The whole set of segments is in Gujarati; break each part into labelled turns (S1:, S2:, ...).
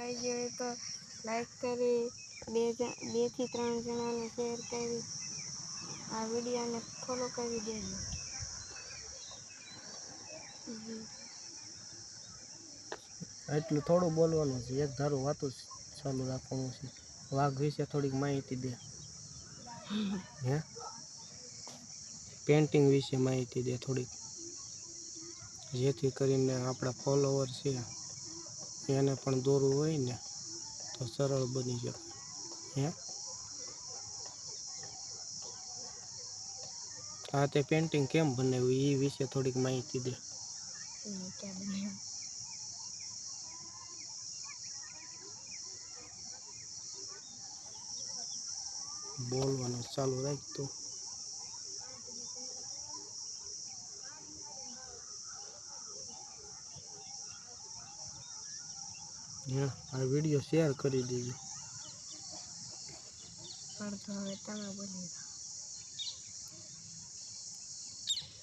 S1: લાગી હોય તો લાઈક કરી 2 થી 3 જણાને શેર કરી આ વિડીયોને ફોલો કરી દેજો.
S2: એટલું થોડું બોલવાનું છે, એક ધારું વાતો ચાલુ રાખવાનું છે. વાઘ વિશે થોડીક માહિતી દે. હે પેન્ટિંગ વિશે માહિતી દે થોડીક, જેથી કરીને આપણા ફોલોવર છે એને પણ દોરવું હોય ને તો સરળ બની શકે. હે આ તે પેન્ટિંગ કેમ બનાવ્યું એ વિશે થોડીક માહિતી દે. બોલવાનું ચાલુ રાખ તું. આ વિડીયો શેર કરી દેજો.
S1: અડધો હવે તમે બોલી દો.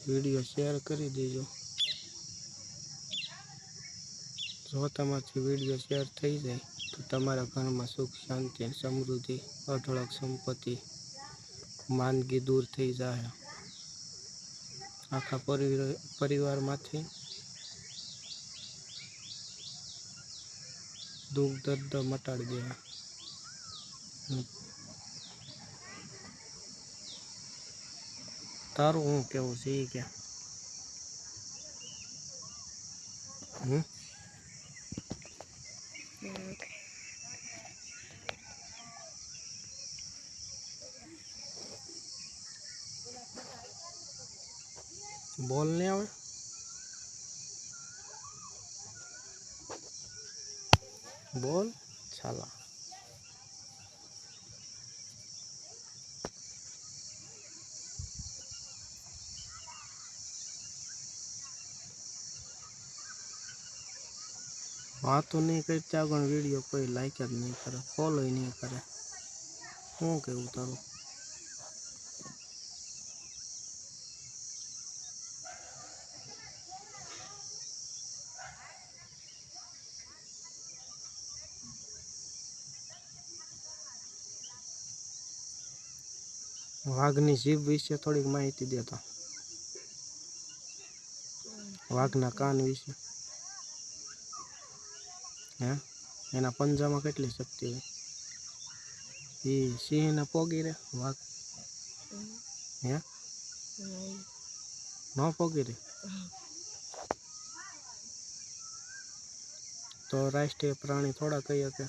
S2: વિડીયો શેર કરી દેજો. જો તમારાથી વિડીયો શેર થઈ જાય તો તમારા ઘરમાં સુખ શાંતિ સમૃદ્ધિ અઢળક સંપત્તિ માંદગી દૂર થઈ જાય. આખા પરિવારમાંથી દુઃખ દર્દ મટાડી દે. તારું હું કેવું છે એ કે? બોલ ને આવે બોલ ચાલા. વાતો નહીં કરતા પણ વિડીયો કોઈ લાઈક જ નહીં કરે, ફોલો નહીં કરે. શું કેવું તારું? વાઘની જીભ વિશે થોડીક માહિતી દેતો. વાઘના કાન વિશે. હે એના પંજામાં કેટલી શક્તિ હોય? એ સિંહને પોગી રે વાઘ? હે ન પોગી રે? તો રાષ્ટ્રીય પ્રાણી થોડા કહી શકે?